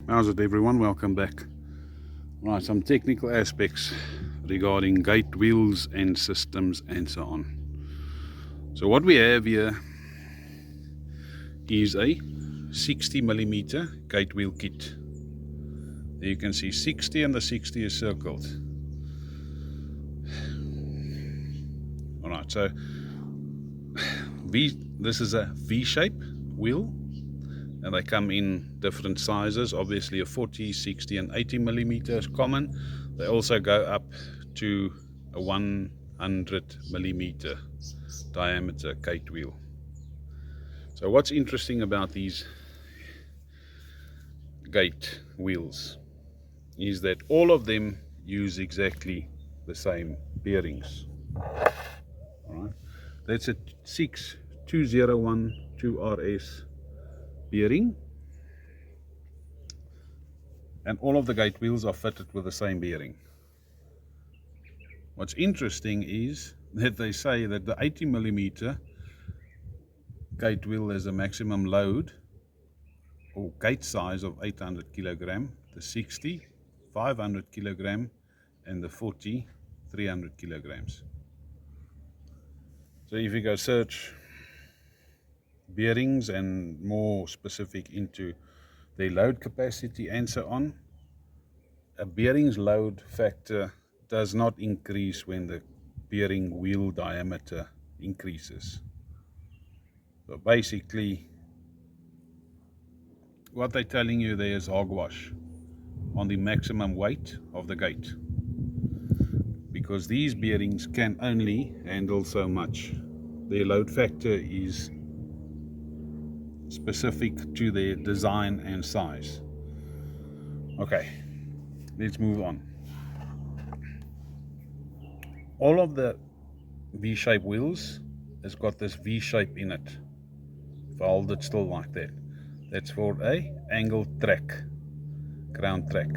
How's it, everyone? Welcome back. Right, some technical aspects regarding gate wheels and systems and so on. So what we have here is a 60mm gate wheel kit. There you can see 60 and the 60 is circled. Alright, so this is a V-shape wheel, and they come in different sizes. Obviously a 40, 60 and 80mm is common. They also go up to a 100mm diameter gate wheel. So what's interesting about these gate wheels is that all of them use exactly the same bearings. Alright, that's a 62012 2RS bearing, and all of the gate wheels are fitted with the same bearing. What's interesting is that they say that the 80mm gate wheel has a maximum load or gate size of 800 kilogram, the 60 500 kilogram, and the 40 300 kilograms. So if you go search bearings and more specific into their load capacity and so on, a bearing's load factor does not increase when the bearing wheel diameter increases. So basically what they're telling you there is hogwash on the maximum weight of the gate, because these bearings can only handle so much. Their load factor is specific to their design and size. Okay, let's move on. All of the V-shape wheels has got this V-shape in it. If I hold it still like that, that's for a angle track, ground track,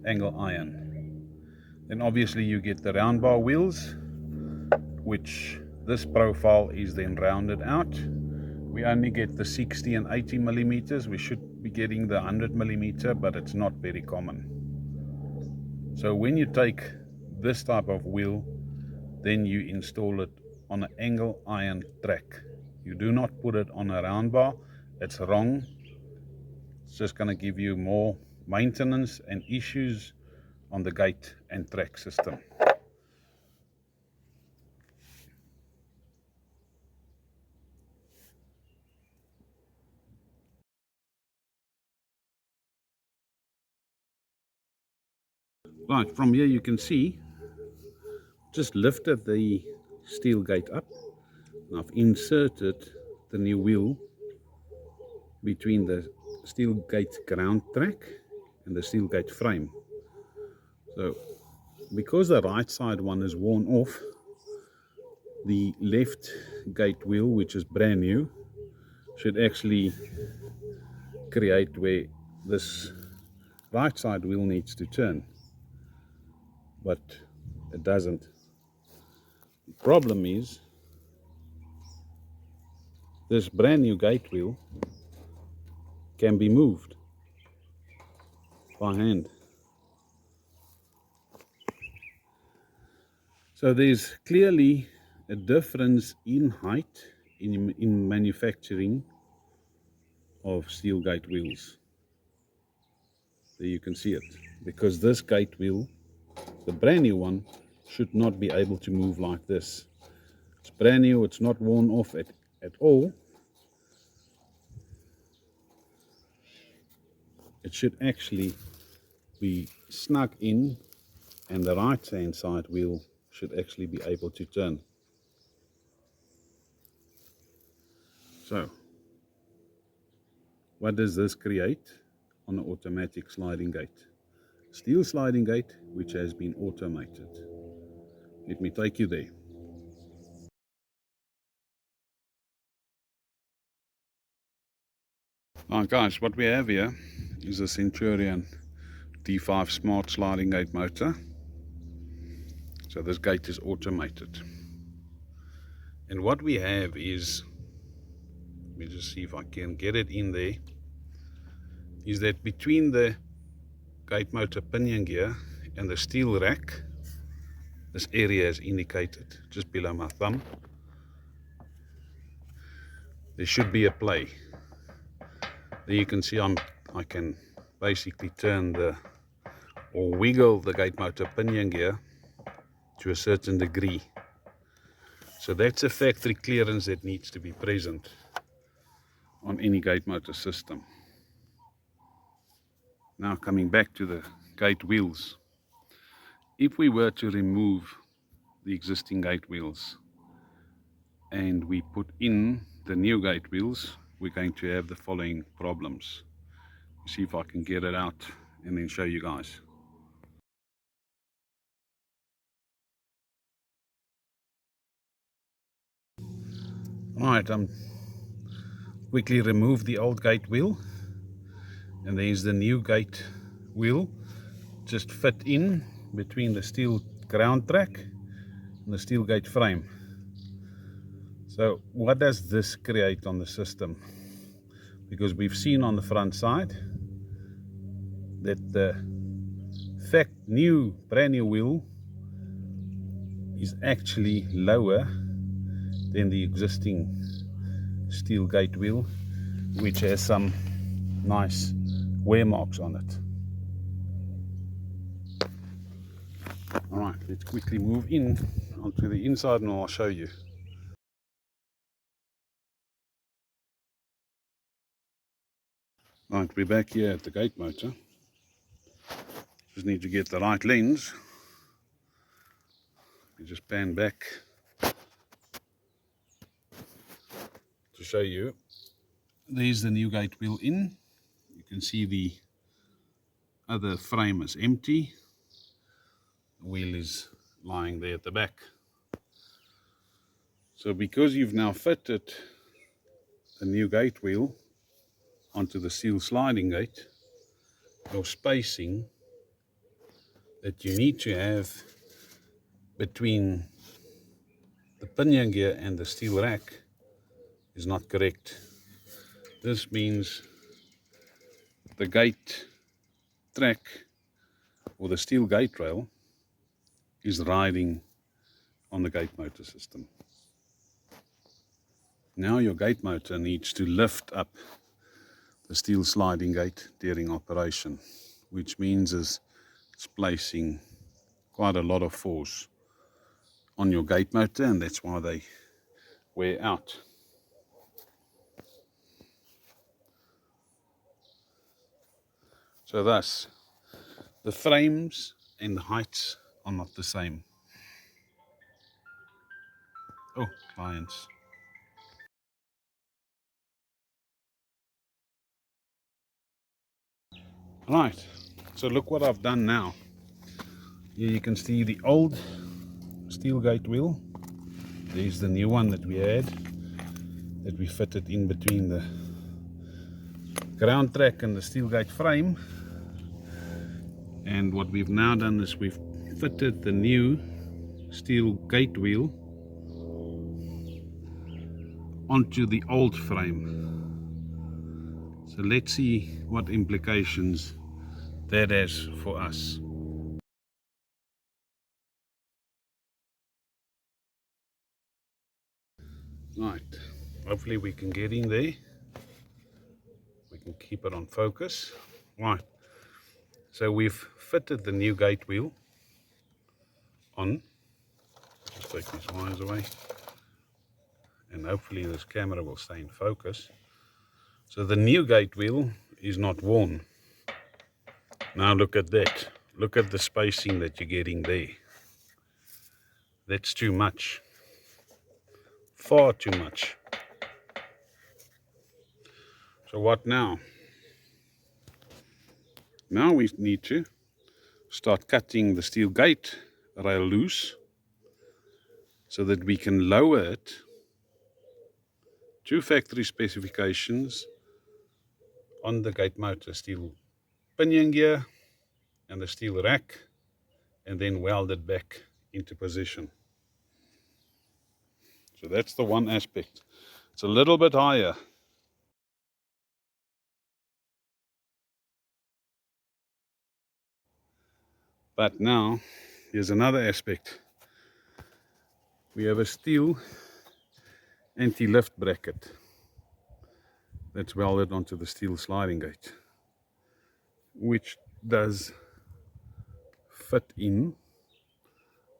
angle iron. Then obviously you get the round bar wheels, which this profile is then rounded out. We only get the 60 and 80mm. We should be getting the 100mm, but it's not very common. So when you take this type of wheel, then you install it on an angle iron track. You do not put it on a round bar. It's wrong. It's just going to give you more maintenance and issues on the gate and track system. Right, from here you can see, just lifted the steel gate up. I've inserted the new wheel between the steel gate ground track and the steel gate frame. So because the right side one is worn off, the left gate wheel, which is brand new, should actually create where this right side wheel needs to turn, but it doesn't. The problem is this brand new gate wheel can be moved by hand. So there's clearly a difference in height in manufacturing of steel gate wheels. There you can see it, because this gate wheel, the brand new one, should not be able to move like this. It's brand new, it's not worn off at all. It should actually be snug in, and the right hand side wheel should actually be able to turn. So what does this create on an automatic sliding gate? Steel sliding gate which has been automated. Let me take you there. Alright guys, what we have here is a Centurion D5 Smart sliding gate motor. So this gate is automated. And what we have is, let me just see if I can get it in there, is that between the gate motor pinion gear and the steel rack, this area is indicated just below my thumb, there should be a play. There you can see I can basically turn or wiggle the gate motor pinion gear to a certain degree. So that's a factory clearance that needs to be present on any gate motor system. Now coming back to the gate wheels. If we were to remove the existing gate wheels and we put in the new gate wheels, we're going to have the following problems. See if I can get it out and then show you guys. Alright, quickly remove the old gate wheel, and there's the new gate wheel just fit in between the steel ground track and the steel gate frame. So what does this create on the system? Because we've seen on the front side that the brand new wheel is actually lower than the existing steel gate wheel, which has some nice wear marks on it. Alright, let's quickly move in onto the inside and I'll show you. Right, we're back here at the gate motor. Just need to get the right lens. We just pan back to show you. There's the new gate wheel in. You can see the other frame is empty. The wheel is lying there at the back. So because you've now fitted the new gate wheel onto the steel sliding gate, your spacing that you need to have between the pinion gear and the steel rack is not correct. This means the gate track or the steel gate rail is riding on the gate motor system. Now your gate motor needs to lift up the steel sliding gate during operation, which means it's placing quite a lot of force on your gate motor, and that's why they wear out. So thus, the frames and the heights are not the same. Oh, lions. Right, so look what I've done now. Here you can see the old steel gate wheel. There's the new one that we had, that we fitted in between the ground track and the steel gate frame. And what we've now done is we've fitted the new steel gate wheel onto the old frame. So let's see what implications that has for us. Right, hopefully we can get in there. We can keep it on focus. Right, so we've fitted the new gate wheel on. Just take these wires away, and hopefully this camera will stay in focus. So the new gate wheel is not worn. Now look at that. Look at the spacing that you're getting there. That's too much. Far too much. So what now? Now we need to start cutting the steel gate rail loose so that we can lower it to factory specifications on the gate motor steel pinion gear and the steel rack, and then weld it back into position. So that's the one aspect. It's a little bit higher. But now, here's another aspect. We have a steel anti-lift bracket that's welded onto the steel sliding gate, which does fit in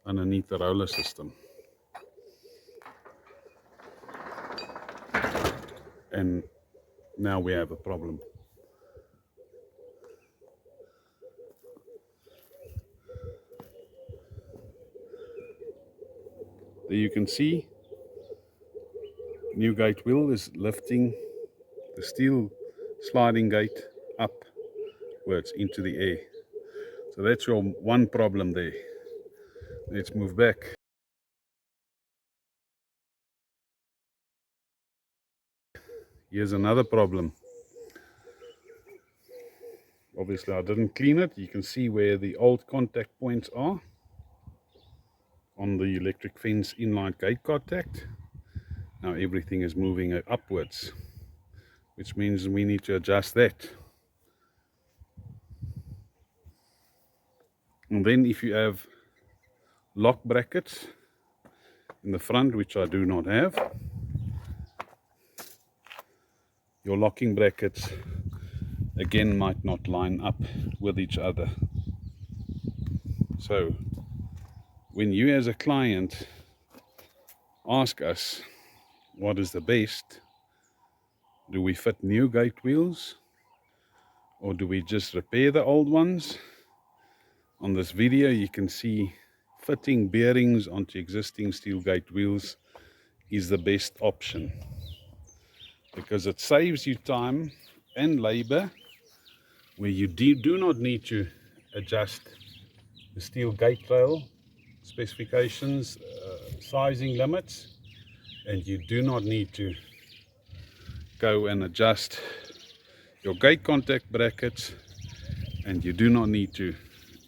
underneath the roller system. And now we have a problem. There you can see, new gate wheel is lifting the steel sliding gate upwards into the air. So that's your one problem there. Let's move back. Here's another problem. Obviously I didn't clean it. You can see where the old contact points are on the electric fence inline gate contact. Now everything is moving upwards, which means we need to adjust that. And then if you have lock brackets in the front, which I do not have, your locking brackets again might not line up with each other. So when you as a client ask us what is the best, do we fit new gate wheels or do we just repair the old ones? On this video you can see fitting bearings onto existing steel gate wheels is the best option, because it saves you time and labor, where you do not need to adjust the steel gate rail specifications, sizing limits, and you do not need to go and adjust your gate contact brackets, and you do not need to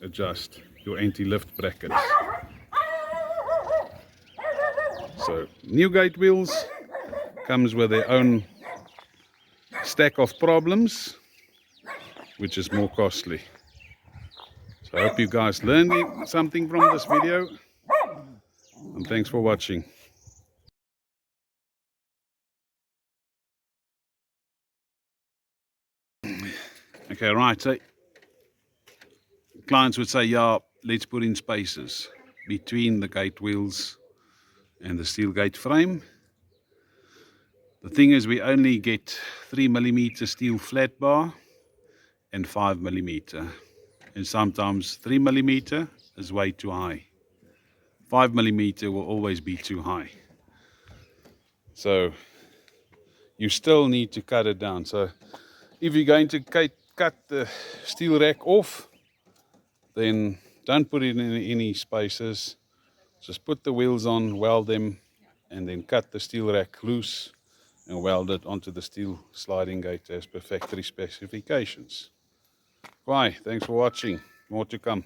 adjust your anti-lift brackets. So new gate wheels comes with their own stack of problems, which is more costly. So I hope you guys learned something from this video, and thanks for watching. Okay, right, so clients would say, yeah, let's put in spaces between the gate wheels and the steel gate frame. The thing is, we only get 3mm steel flat bar and 5mm, and sometimes 3mm is way too high. 5mm will always be too high. So you still need to cut it down. So if you're going to cut the steel rack off, then don't put it in any spaces. Just put the wheels on, weld them, and then cut the steel rack loose and weld it onto the steel sliding gate as per factory specifications. Bye, thanks for watching. More to come.